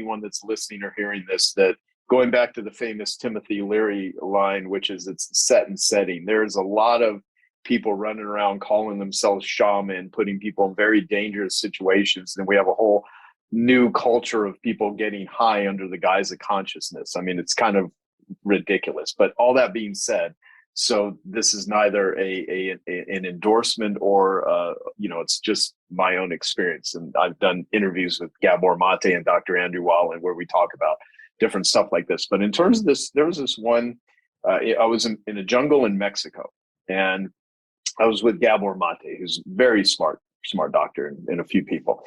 anyone that's listening or hearing this, that going back to the famous Timothy Leary line, which is it's set and setting, there's a lot of people running around calling themselves shaman, putting people in very dangerous situations. And we have a whole new culture of people getting high under the guise of consciousness. I mean, it's kind of ridiculous. But all that being said, so this is neither an endorsement or, it's just my own experience. And I've done interviews with Gabor Mate and Dr. Andrew Wallen where we talk about different stuff like this. But in terms of this, there was this one, I was in a jungle in Mexico, and I was with Gabor Mate, who's very smart doctor, and a few people.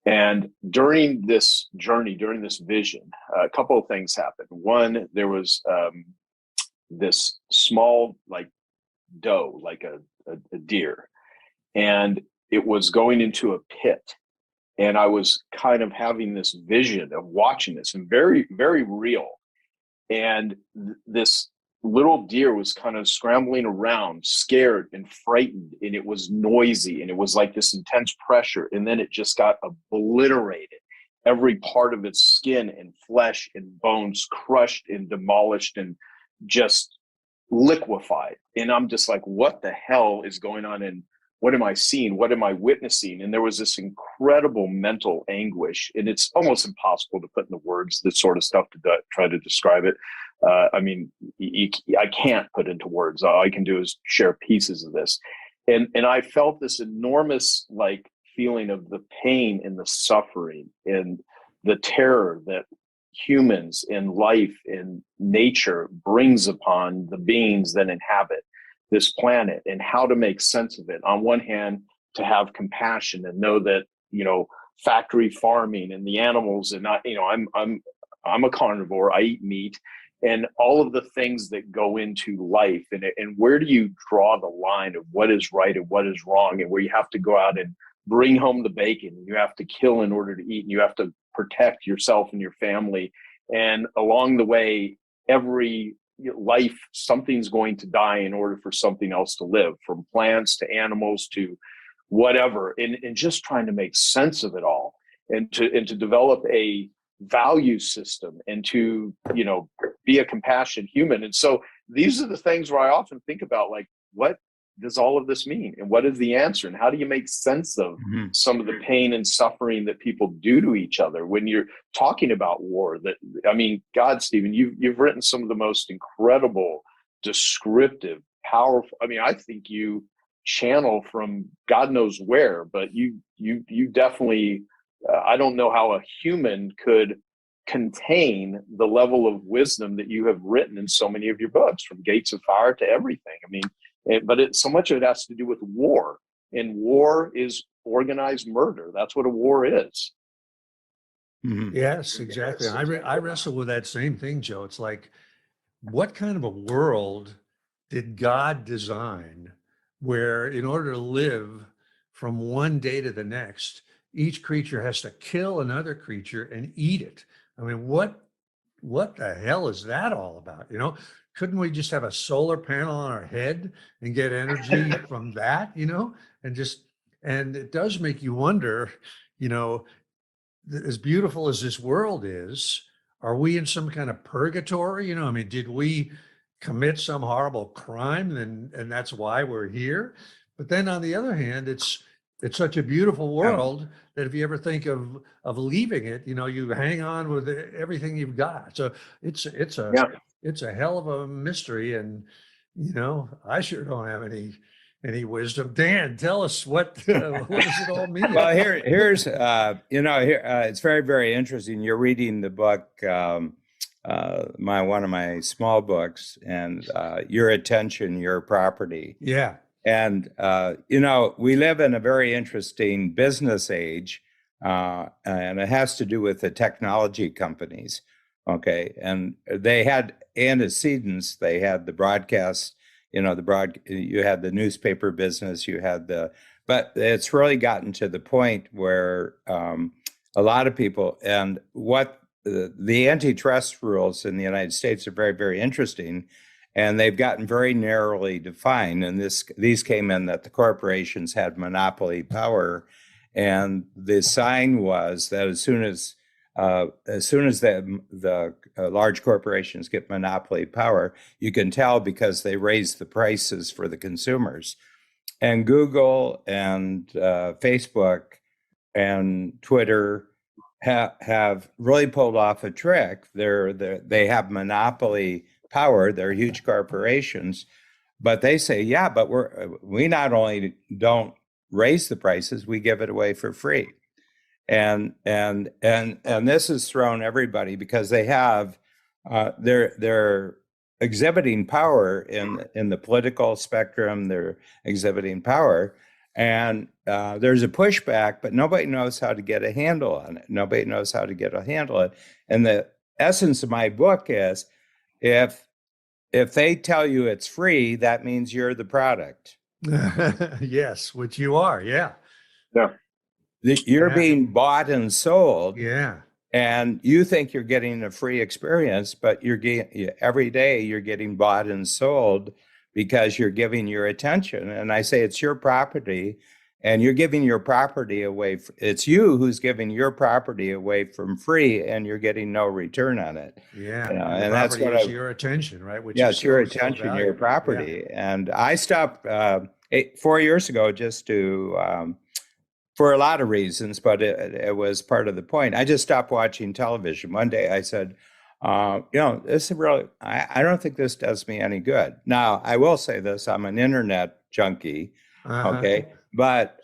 And during this journey, during this vision, a couple of things happened. One, there was this small, like doe, like a deer, and it was going into a pit. And I was kind of having this vision of watching this, and very, very real. And this little deer was kind of scrambling around, scared and frightened, and it was noisy, and it was like this intense pressure. And then it just got obliterated. Every part of its skin and flesh and bones crushed and demolished and just liquefied. And I'm just like, what the hell is going on? And what am I seeing? What am I witnessing? And there was this incredible mental anguish, and it's almost impossible to put into words this sort of stuff to try to describe it. I mean, I can't put into words. All I can do is share pieces of this. And I felt this enormous like feeling of the pain and the suffering and the terror that humans in life and nature brings upon the beings that inhabit this planet, and how to make sense of it. On one hand, to have compassion and know that, factory farming and the animals, and I'm a carnivore, I eat meat, and all of the things that go into life, and where do you draw the line of what is right and what is wrong, and where you have to go out and bring home the bacon, and you have to kill in order to eat, and you have to protect yourself and your family. And along the way, every life, something's going to die in order for something else to live, from plants to animals to whatever, and just trying to make sense of it all, and to develop a value system, and to be a compassionate human. And so these are the things where I often think about, like, what does all of this mean, and what is the answer, and how do you make sense of some of the pain and suffering that people do to each other when you're talking about war? That, I mean, God, Stephen, you've written some of the most incredible, descriptive, powerful. I mean, I think you channel from God knows where, but you definitely. I don't know how a human could contain the level of wisdom that you have written in so many of your books, from Gates of Fire to everything. I mean, but so much of it has to do with war, and war is organized murder. That's what a war is. Mm-hmm. Yes, exactly. I wrestle with that same thing, Joe. It's like, what kind of a world did God design where, in order to live from one day to the next, each creature has to kill another creature and eat it? I mean, what the hell is that all about? Couldn't we just have a solar panel on our head and get energy from that, and it does make you wonder, as beautiful as this world is, are we in some kind of purgatory? I mean, did we commit some horrible crime and that's why we're here? But then on the other hand, it's such a beautiful world that if you ever think of leaving it, you hang on with everything you've got. So it's a hell of a mystery, and I sure don't have any wisdom. Dan, tell us what does it all mean? Well, here's it's very, very interesting. You're reading the book, one of my small books, and Your Attention, Your Property. Yeah. And, we live in a very interesting business age, and it has to do with the technology companies. Okay. And they had antecedents. They had the broadcast, you had the newspaper business, but it's really gotten to the point where a lot of people, and what the antitrust rules in the United States are very, very interesting. And they've gotten very narrowly defined. And these came in that the corporations had monopoly power. And the sign was that as soon as as soon as the large corporations get monopoly power, you can tell because they raise the prices for the consumers. And Google and Facebook and Twitter have really pulled off a trick. They have monopoly power. They're huge corporations, but they say, yeah, but we not only don't raise the prices, we give it away for free. And this has thrown everybody because they have they're exhibiting power in the political spectrum. They're exhibiting power, and there's a pushback, but nobody knows how to get a handle on it. Nobody knows how to handle it. And the essence of my book is, if they tell you it's free, that means you're the product. Yes, which you are. Yeah. Yeah. You're being bought and sold. Yeah. And you think you're getting a free experience, but every day you're getting bought and sold because you're giving your attention. And I say it's your property, and you're giving your property away. It's you who's giving your property away from free, and you're getting no return on it. Yeah. And that's what your attention, right? Which it's your attention, your property. Yeah. And I stopped 4 years ago just to, for a lot of reasons, but it was part of the point. I just stopped watching television. One day I said, this is really, I don't think this does me any good. Now, I will say this, I'm an internet junkie, okay? But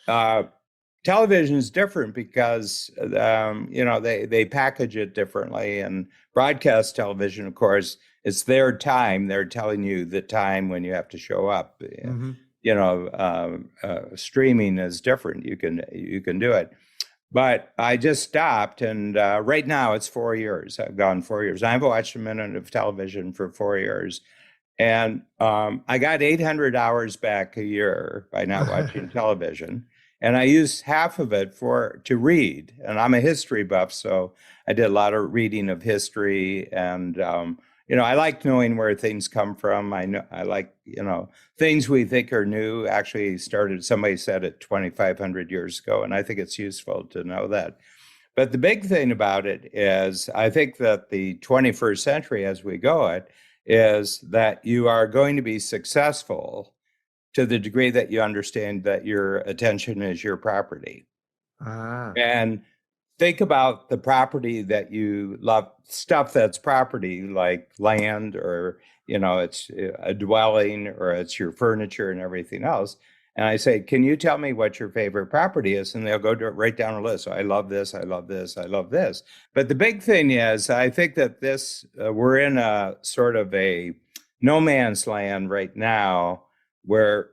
television is different because, they package it differently. And broadcast television, of course, it's their time. They're telling you the time when you have to show up. Mm-hmm. Streaming is different. You can do it. But I just stopped, and right now it's 4 years. I've gone 4 years. I've watched a minute of television for 4 years. And I got 800 hours back a year by not watching television. And I used half of it to read. And I'm a history buff, so I did a lot of reading of history. And I like knowing where things come from. I like, things we think are new actually started, somebody said it 2,500 years ago, and I think it's useful to know that. But the big thing about it is, I think that the 21st century, as we go it, is that you are going to be successful to the degree that you understand that your attention is your property. And think about the property that you love, stuff that's property, like land, or, it's a dwelling, or it's your furniture and everything else. And I say, can you tell me what your favorite property is? And they'll go right down a list. So I love this, I love this, I love this. But the big thing is, I think that we're in a sort of a no man's land right now, where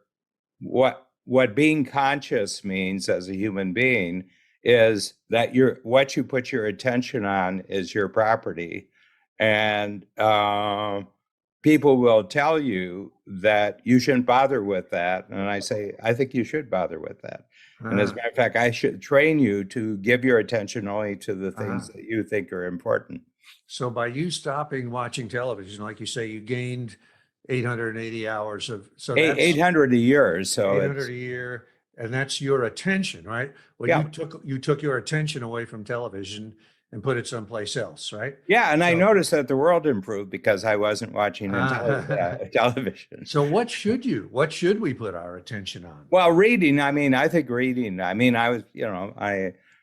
what being conscious means as a human being is that what you put your attention on is your property. And people will tell you that you shouldn't bother with that. And I say, I think you should bother with that. And as a matter of fact, I should train you to give your attention only to the things that you think are important. So by you stopping watching television, like you say, you gained 880 hours of, so that's 800 a year. So 800 a year. And that's your attention, right? Well, yeah. you took your attention away from television and put it someplace else, right? Yeah, and I noticed that the world improved because I wasn't watching television. So what should we put our attention on? Well, reading. I think reading. I was,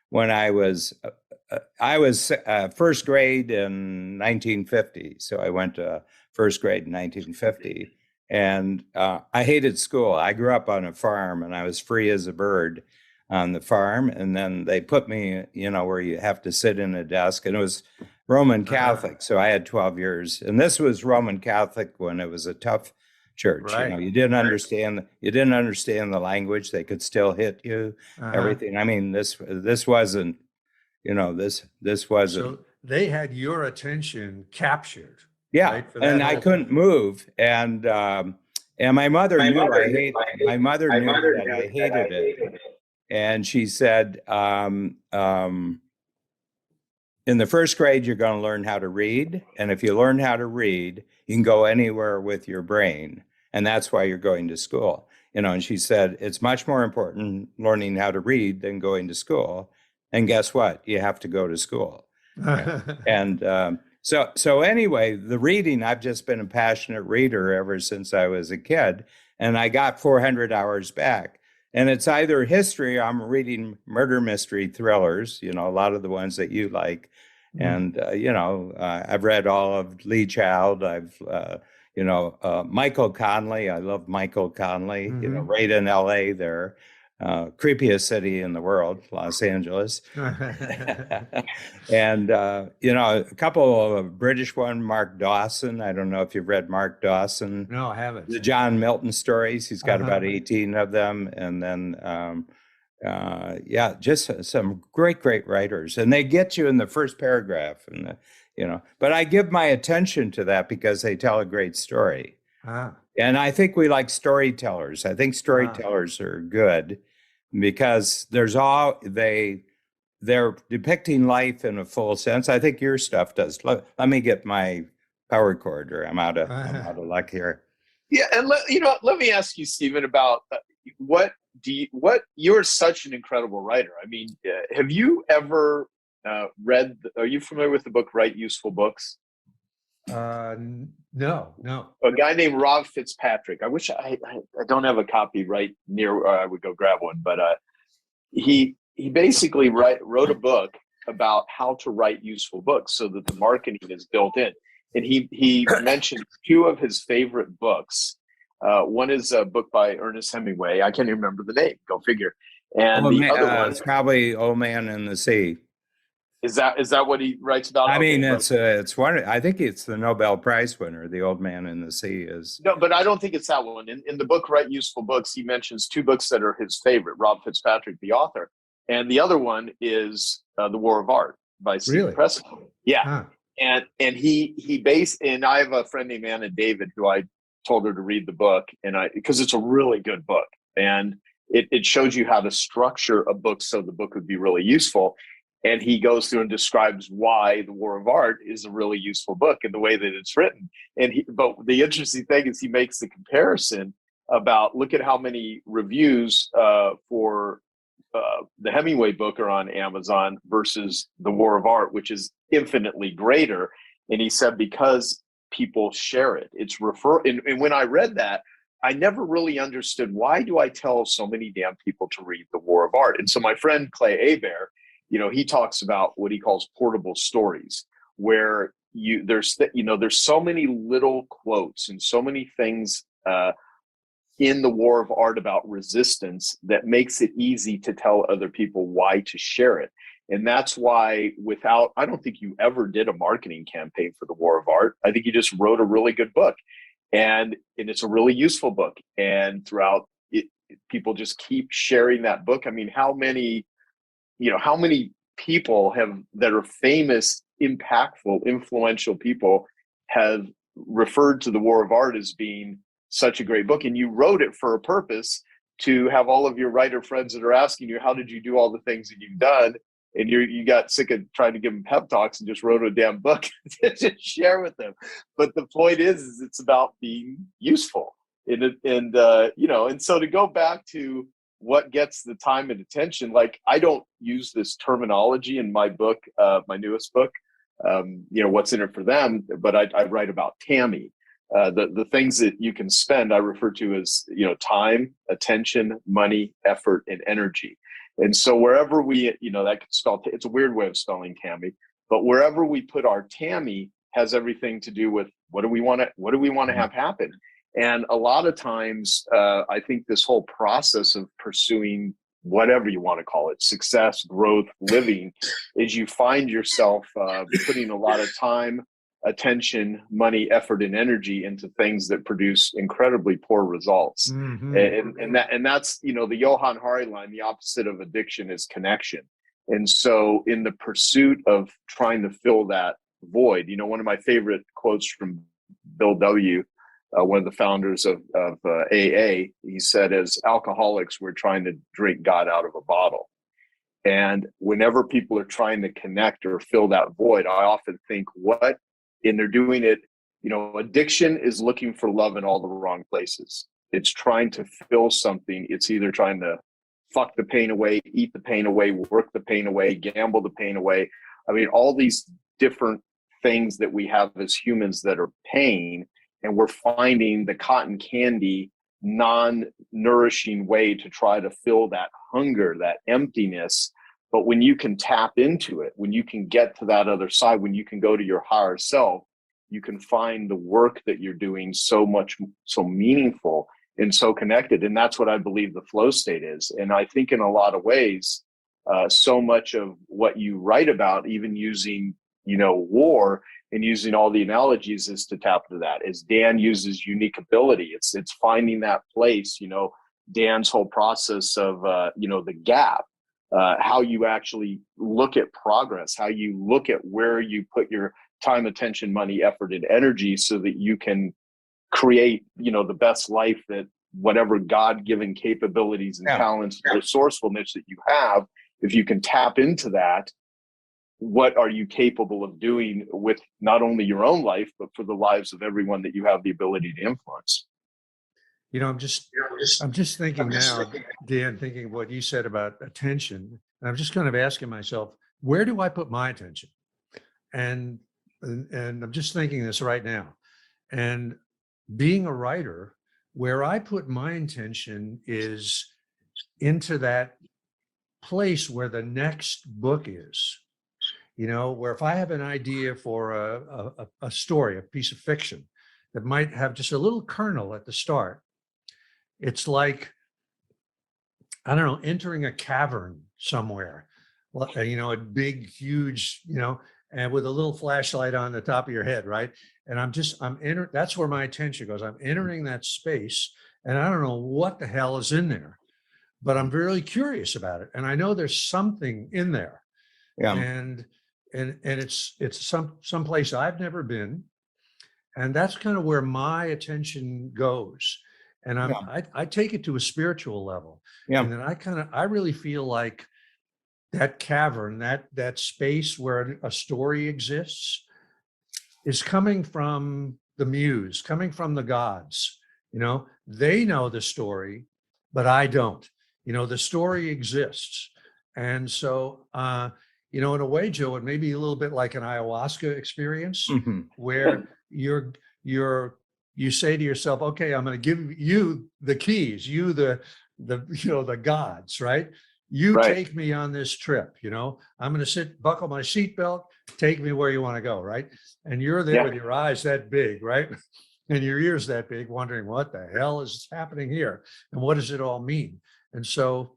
when I was first grade in 1950, so I went to first grade in 1950. And I hated school. I grew up on a farm, and I was free as a bird on the farm. And then they put me, where you have to sit in a desk, and it was Roman Catholic. So I had 12 years, and this was Roman Catholic when it was a tough church. Right. You didn't understand the language. They could still hit you, everything. This wasn't, this wasn't. So they had your attention captured. Yeah, right, and I couldn't move, and my mother knew I hated. My mother knew that I hated it, and she said, "In the first grade, you're going to learn how to read, and if you learn how to read, you can go anywhere with your brain, and that's why you're going to school." And she said, "It's much more important learning how to read than going to school." And guess what? You have to go to school. And so anyway, the reading, I've just been a passionate reader ever since I was a kid, and I got 400 hours back. And it's either history, I'm reading murder mystery thrillers, a lot of the ones that you like. And, I've read all of Lee Child. I've, Michael Conley. I love Michael Conley, right in LA there. Creepiest city in the world, Los Angeles. And, a couple of British one, Mark Dawson. I don't know if you've read Mark Dawson. No, I haven't. The John Milton stories. He's got about 18 of them. And then, just some great writers. And they get you in the first paragraph. And, but I give my attention to that because they tell a great story. And I think we like storytellers. I think storytellers are good because they're depicting life in a full sense. I think your stuff does. Let me get my power cord, or I'm out of luck here. Yeah, and let me ask you, Stephen, about you're such an incredible writer. I mean, have you ever read? Are you familiar with the book Write Useful Books? No. A guy named Rob Fitzpatrick. I wish I don't have a copy right near where I would go grab one, but he basically wrote a book about how to write useful books so that the marketing is built in. And he mentioned two of his favorite books. One is a book by Ernest Hemingway. I can't even remember the name. Go figure. And other one, it's probably Old Man in the Sea. Is that what he writes about? I mean, it's one. I think it's the Nobel Prize winner. The Old Man in the Sea is. No, but I don't think it's that one. In the book Write Useful Books, he mentions two books that are his favorite. Rob Fitzpatrick, the author, and the other one is The War of Art by Stephen Pressfield. Yeah, and I have a friend named Anna David who I told her to read the book, because it's a really good book, and it shows you how to structure a book so the book would be really useful. And he goes through and describes why The War of Art is a really useful book and the way that it's written. But the interesting thing is he makes the comparison about, look at how many reviews for the Hemingway book are on Amazon versus The War of Art, which is infinitely greater. And he said, because people share it, it's and when I read that, I never really understood, why do I tell so many damn people to read The War of Art? And so my friend Clay Hebert, he talks about what he calls portable stories, where there's so many little quotes and so many things in The War of Art about resistance that makes it easy to tell other people why to share it. And that's why I don't think you ever did a marketing campaign for The War of Art. I think you just wrote a really good book, and it's a really useful book. And throughout it, people just keep sharing that book. I mean, how many people that are famous, impactful, influential people have referred to The War of Art as being such a great book? And you wrote it for a purpose, to have all of your writer friends that are asking you, how did you do all the things that you've done? And you got sick of trying to give them pep talks and just wrote a damn book to share with them. But the point is it's about being useful. And so to go back to what gets the time and attention, like, I don't use this terminology in my book, my newest book, What's in It for Them, but I write about TAMI. The things that you can spend, I refer to as, time, attention, money, effort, and energy. And so wherever that could spell, it's a weird way of spelling TAMI, but wherever we put our TAMI has everything to do with what do we want to have happen. And a lot of times, I think this whole process of pursuing whatever you want to call it, success, growth, living, is you find yourself putting a lot of time, attention, money, effort, and energy into things that produce incredibly poor results. And that's, the Johann Hari line, the opposite of addiction is connection. And so in the pursuit of trying to fill that void, one of my favorite quotes from Bill W., one of the founders of AA, he said, as alcoholics, we're trying to drink God out of a bottle. And whenever people are trying to connect or fill that void, I often think, and they're doing it, addiction is looking for love in all the wrong places. It's trying to fill something. It's either trying to fuck the pain away, eat the pain away, work the pain away, gamble the pain away, I mean, all these different things that we have as humans that are pain, and we're finding the cotton candy, non-nourishing way to try to fill that hunger, that emptiness. But when you can tap into it, when you can get to that other side, when you can go to your higher self, you can find the work that you're doing so meaningful and so connected. And that's what I believe the flow state is. And I think in a lot of ways, so much of what you write about, even using, war and using all the analogies, is to tap into that. As Dan uses unique ability, it's finding that place, Dan's whole process of, the gap, how you actually look at progress, how you look at where you put your time, attention, money, effort, and energy so that you can create, the best life that whatever God-given capabilities and talents and resourcefulness that you have, if you can tap into that, what are you capable of doing with not only your own life, but for the lives of everyone that you have the ability to influence? I'm just thinking now, Dan, thinking what you said about attention, and I'm just kind of asking myself, where do I put my attention? And I'm just thinking this right now. And being a writer, where I put my intention is into that place where the next book is, where if I have an idea for a story, a piece of fiction that might have just a little kernel at the start, it's like, I don't know, entering a cavern somewhere, a big, huge, and with a little flashlight on the top of your head, right? And that's where my attention goes. I'm entering that space, and I don't know what the hell is in there, but I'm really curious about it. And I know there's something in there. Yeah. And it's some place I've never been. And that's kind of where my attention goes. And I take it to a spiritual level. Yeah. And then I really feel like that cavern, that space where a story exists, is coming from the muse, coming from the gods. They know the story, but I don't. The story exists. And so, in a way, Joe, it may be a little bit like an ayahuasca experience, where you say to yourself, okay, I'm going to give you the keys, the gods, right? You take me on this trip, I'm going to buckle my seatbelt, take me where you want to go, right? And you're there with your eyes that big, right? And your ears that big, wondering what the hell is happening here? And what does it all mean? And so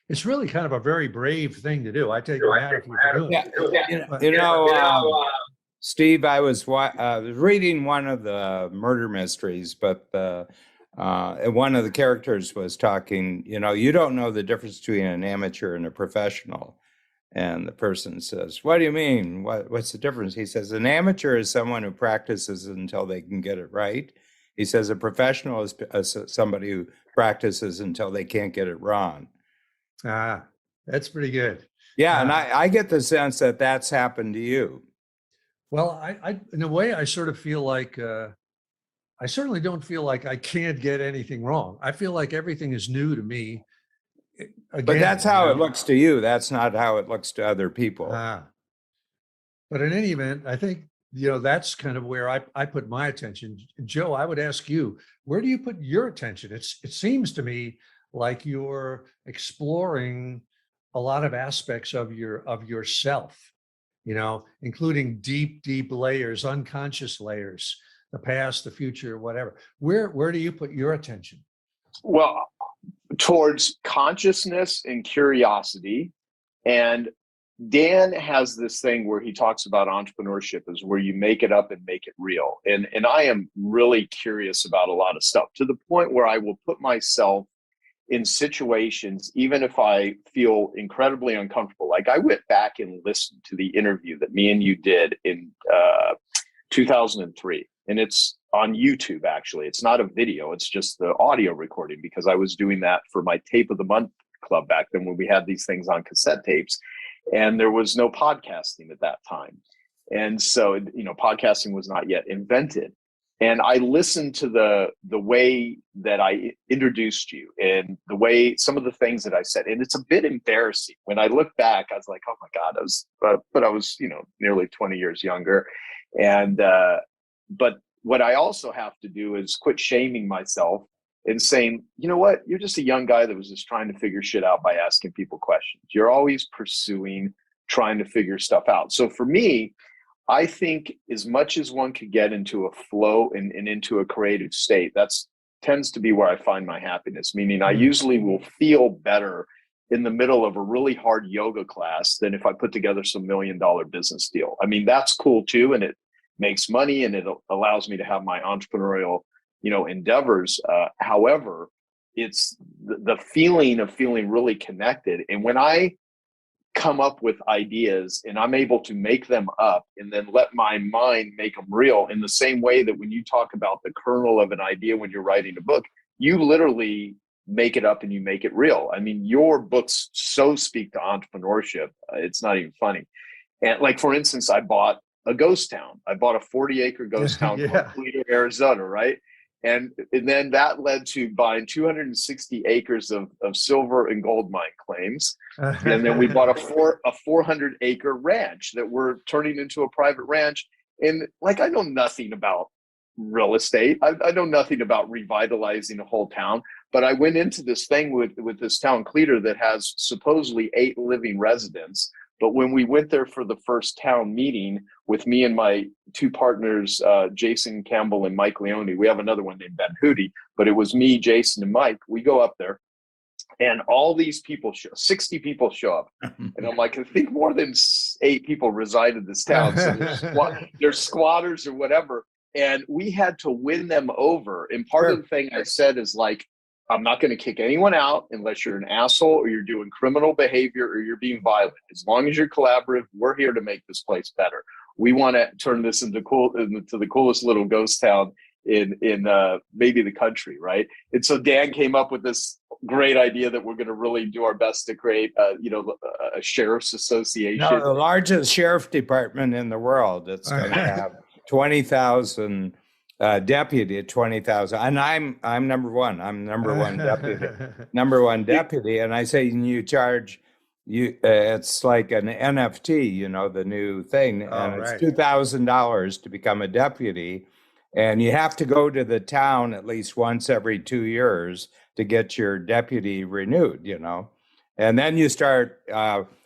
it's really kind of a very brave thing to do. I take my hat off you for doing it. Steve, I was reading one of the murder mysteries, but one of the characters was talking, you don't know the difference between an amateur and a professional. And the person says, what do you mean? What's the difference? He says, an amateur is someone who practices until they can get it right. He says, a professional is somebody who practices until they can't get it wrong. That's pretty good. Yeah, and I get the sense that that's happened to you. Well, I in a way, I sort of feel like, I certainly don't feel like I can't get anything wrong. I feel like everything is new to me. Again, but that's how it looks to you. That's not how it looks to other people. But in any event, I think, that's kind of where I put my attention. Joe, I would ask you, where do you put your attention? It seems to me like you're exploring a lot of aspects of yourself, including deep layers, unconscious layers, the past, the future, whatever. Where do you put your attention? Well, towards consciousness and curiosity. And Dan has this thing where he talks about entrepreneurship is where you make it up and make it real. And I am really curious about a lot of stuff, to the point where I will put myself in situations, even if I feel incredibly uncomfortable. Like I went back and listened to the interview that me and you did in 2003. And it's on YouTube, actually. It's not a video, it's just the audio recording, because I was doing that for my Tape of the Month Club back then, when we had these things on cassette tapes, and there was no podcasting at that time. And so, podcasting was not yet invented. And I listened to the way that I introduced you and the way some of the things that I said. And it's a bit embarrassing. When I look back, I was like, oh my God, but I was, nearly 20 years younger. And, but what I also have to do is quit shaming myself and saying, you know what, you're just a young guy that was just trying to figure shit out by asking people questions. You're always pursuing, trying to figure stuff out. So for me, I think as much as one could get into a flow and into a creative state, that's tends to be where I find my happiness. Meaning I usually will feel better in the middle of a really hard yoga class than if I put together some $1 million business deal. I mean, that's cool too. And it makes money and it allows me to have my entrepreneurial, endeavors. However, it's the feeling of feeling really connected. And when I come up with ideas and I'm able to make them up and then let my mind make them real, in the same way that when you talk about the kernel of an idea when you're writing a book, you literally make it up and you make it real. I mean, your books so speak to entrepreneurship. It's not even funny. And like, for instance, I bought a ghost town. I bought a 40-acre ghost town called Clear, Arizona, right? And then that led to buying 260 acres of silver and gold mine claims. And then we bought a 400-acre ranch that we're turning into a private ranch. And like, I know nothing about real estate. I know nothing about revitalizing a whole town. But I went into this thing with this town, Clear, that has supposedly 8 living residents. But when we went there for the first town meeting with me and my 2 partners, Jason Campbell and Mike Leone, we have another one named Ben Hootie, but it was me, Jason, and Mike. We go up there and all these people, 60 people show up. And I'm like, I think more than 8 people reside in this town. So they're squatters or whatever. And we had to win them over. And part of the thing I said is like, I'm not going to kick anyone out unless you're an asshole or you're doing criminal behavior or you're being violent. As long as you're collaborative, we're here to make this place better. We want to turn this into the coolest little ghost town in maybe the country, right? And so Dan came up with this great idea that we're going to really do our best to create, a sheriff's association. No, the largest sheriff department in the world. It's going to have 20,000. Deputy at 20,000, and I'm number one. I'm number one deputy, and I say you charge you. It's like an NFT, the new thing, and it's $2,000 to become a deputy, and you have to go to the town at least once every 2 years to get your deputy renewed. And then you start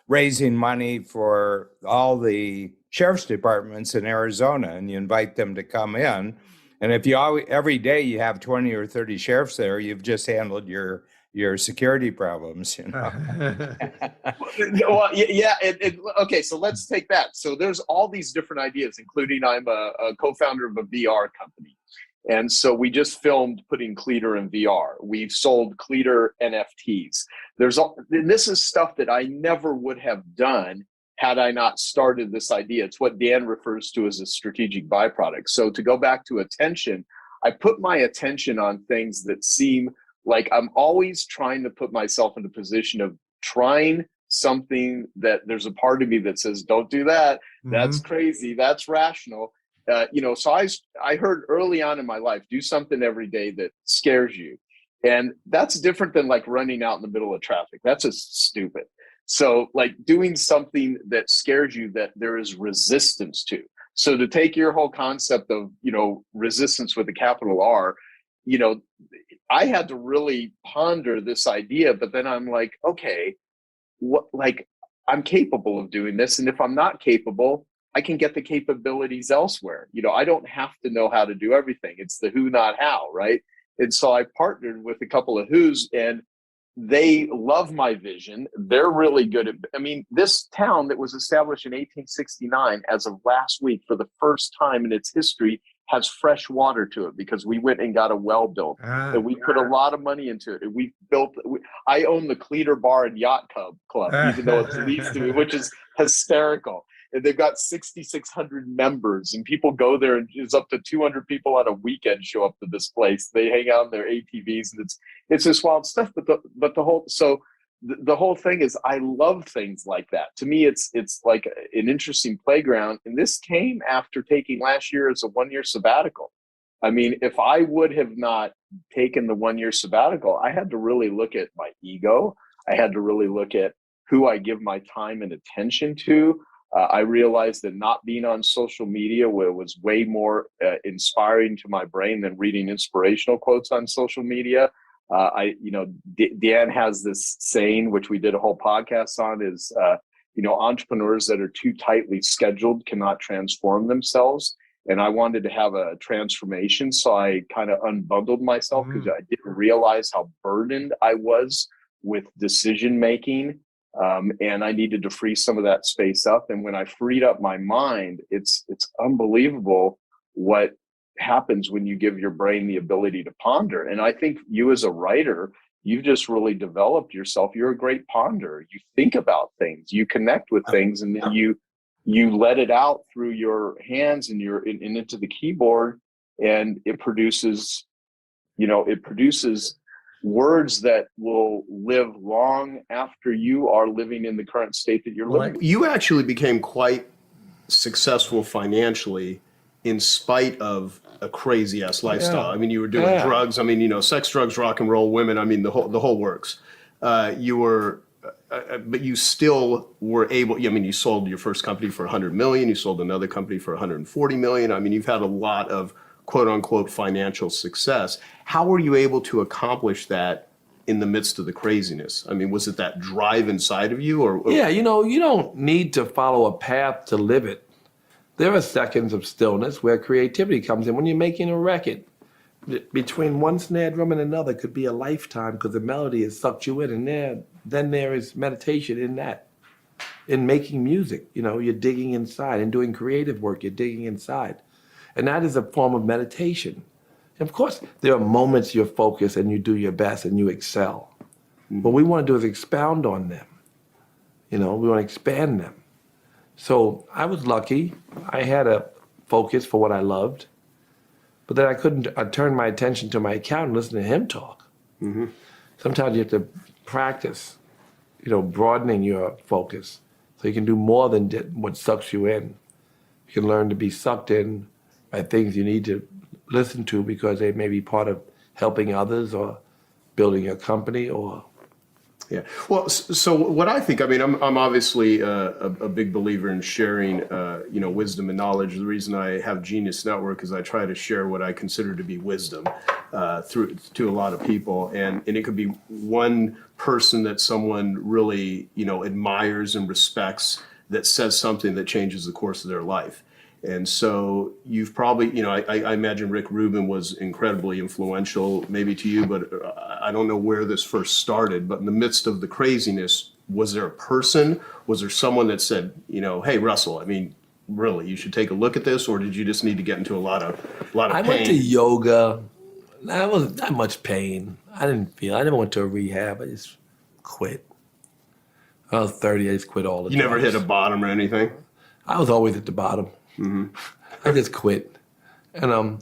raising money for all the sheriff's departments in Arizona, and you invite them to come in. And if every day you have 20 or 30 sheriffs there, you've just handled your security problems. Well, yeah. Okay, so let's take that. So there's all these different ideas, including I'm a co-founder of a VR company. And so we just filmed putting Cleater in VR. We've sold Cleater NFTs. And this is stuff that I never would have done had I not started this idea. It's what Dan refers to as a strategic byproduct. So to go back to attention, I put my attention on things that seem like I'm always trying to put myself in the position of trying something that there's a part of me that says, don't do that. That's crazy. That's rational. So I heard early on in my life, do something every day that scares you. And that's different than like running out in the middle of traffic. That's just stupid. So like doing something that scares you that there is resistance to. So to take your whole concept of, resistance with a capital R, I had to really ponder this idea, but then I'm like, okay, I'm capable of doing this. And if I'm not capable, I can get the capabilities elsewhere. I don't have to know how to do everything. It's the who, not how, right? And so I partnered with a couple of who's, and they love my vision. They're really good at, this town that was established in 1869 as of last week for the first time in its history has fresh water to it because we went and got a well built and we put a lot of money into it. And I own the Cleater Bar and Yacht Club, even though it's leased to me, which is hysterical. And they've got 6,600 members and people go there, and it's up to 200 people on a weekend show up to this place. They hang out in their ATVs and it's just wild stuff. But the whole thing is, I love things like that. To me, it's like an interesting playground. And this came after taking last year as a 1-year sabbatical. I mean, if I would have not taken the 1 year sabbatical, I had to really look at my ego. I had to really look at who I give my time and attention to. I realized that not being on social media was way more inspiring to my brain than reading inspirational quotes on social media. Dan has this saying, which we did a whole podcast on, is, entrepreneurs that are too tightly scheduled cannot transform themselves. And I wanted to have a transformation. So I kind of unbundled myself because I didn't realize how burdened I was with decision making. And I needed to free some of that space up. And when I freed up my mind, it's unbelievable what happens when you give your brain the ability to ponder. And I think you as a writer, you've just really developed yourself. You're a great ponder. You think about things, you connect with things, and then you let it out through your hands and into the keyboard, and it produces words that will live long after you are living in the current state that you're living in. You actually became quite successful financially in spite of a crazy ass lifestyle. I mean, you were doing drugs. I mean, sex, drugs, rock and roll, women. I mean, the whole works. But you still were able. I mean, you sold your first company for $100 million. You sold another company for $140 million. I mean, you've had a lot of quote unquote financial success. How were you able to accomplish that in the midst of the craziness? I mean, was it that drive inside of you, or? Yeah, you don't need to follow a path to live it. There are seconds of stillness where creativity comes in. When you're making a record, between one snare drum and another could be a lifetime because the melody has sucked you in, and then there is meditation in that. In making music, you're digging inside, and doing creative work, you're digging inside. And that is a form of meditation. And of course, there are moments you're focused and you do your best and you excel. What we want to do is expound on them. We want to expand them. So I was lucky. I had a focus for what I loved. But then I turned my attention to my accountant and listen to him talk. Sometimes you have to practice, broadening your focus so you can do more than what sucks you in. You can learn to be sucked in by things you need to listen to because they may be part of helping others or building a company or. Yeah. Well, so what I think, I mean, I'm obviously a big believer in sharing, wisdom and knowledge. The reason I have Genius Network is I try to share what I consider to be wisdom through to a lot of people, and it could be one person that someone really admires and respects that says something that changes the course of their life. And so you've probably, I imagine Rick Rubin was incredibly influential maybe to you, but I don't know where this first started, but in the midst of the craziness, was there a person, was there someone that said, hey, Russell, I mean, really, you should take a look at this, or did you just need to get into a lot of pain? I went to yoga. That wasn't that much pain. I never went to a rehab. I just quit. I was 30, I just quit all the time. You never hit a bottom or anything? I was always at the bottom. I just quit. And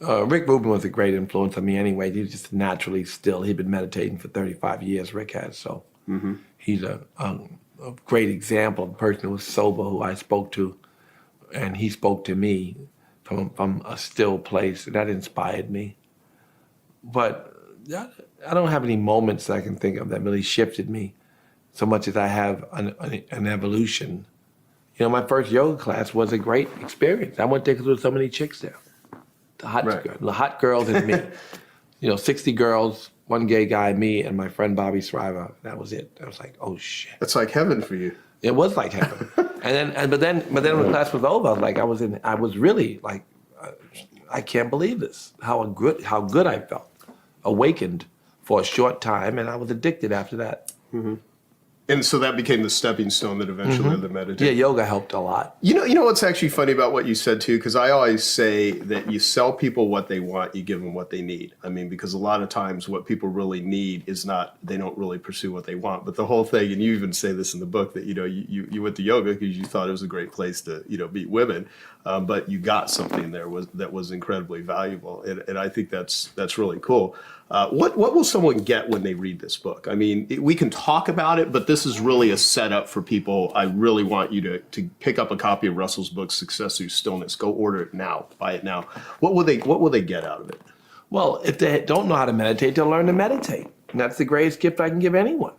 Rick Rubin was a great influence on me anyway. He was just naturally still. He'd been meditating for 35 years, Rick has. So he's a great example of a person who was sober, who I spoke to. And he spoke to me from a still place. And that inspired me. But I don't have any moments that I can think of that really shifted me so much as I have an evolution. My first yoga class was a great experience. I went there because there were so many chicks there. The hot girls and me. 60 girls, one gay guy, me, and my friend Bobby Shriver. That was it. I was like, oh shit. It's like heaven for you. It was like heaven. But then when the class was over, I was really like, I can't believe this. How good I felt. Awakened for a short time, and I was addicted after that. And so that became the stepping stone that eventually led to meditation. Yeah, yoga helped a lot. You know what's actually funny about what you said too, because I always say that you sell people what they want, you give them what they need. I mean, because a lot of times what people really need is not, they don't really pursue what they want. But the whole thing, and you even say this in the book, that you went to yoga because you thought it was a great place to meet women, but you got something there that was incredibly valuable, and I think that's really cool. What will someone get when they read this book? I mean, we can talk about it, but this is really a setup for people. I really want you to pick up a copy of Russell's book, Success Through Stillness. Go order it now. Buy it now. What will they get out of it? Well, if they don't know how to meditate, they'll learn to meditate. And that's the greatest gift I can give anyone.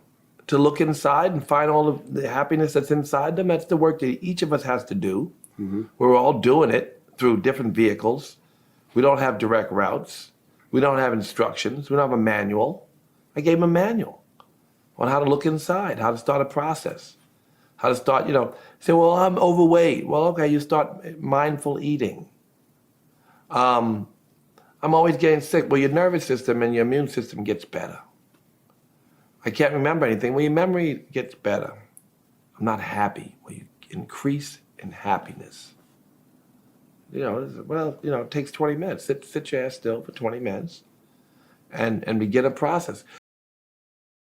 To look inside and find all of the happiness that's inside them. That's the work that each of us has to do. Mm-hmm. We're all doing it through different vehicles. We don't have direct routes. We don't have instructions. We don't have a manual. I gave them a manual on how to look inside, how to start a process, how to start, say, well, I'm overweight. Well, okay, you start mindful eating. I'm always getting sick. Well, your nervous system and your immune system gets better. I can't remember anything. Well, your memory gets better. I'm not happy. Well, you increase in happiness. It takes 20 minutes. Sit your ass still for 20 minutes and begin a process.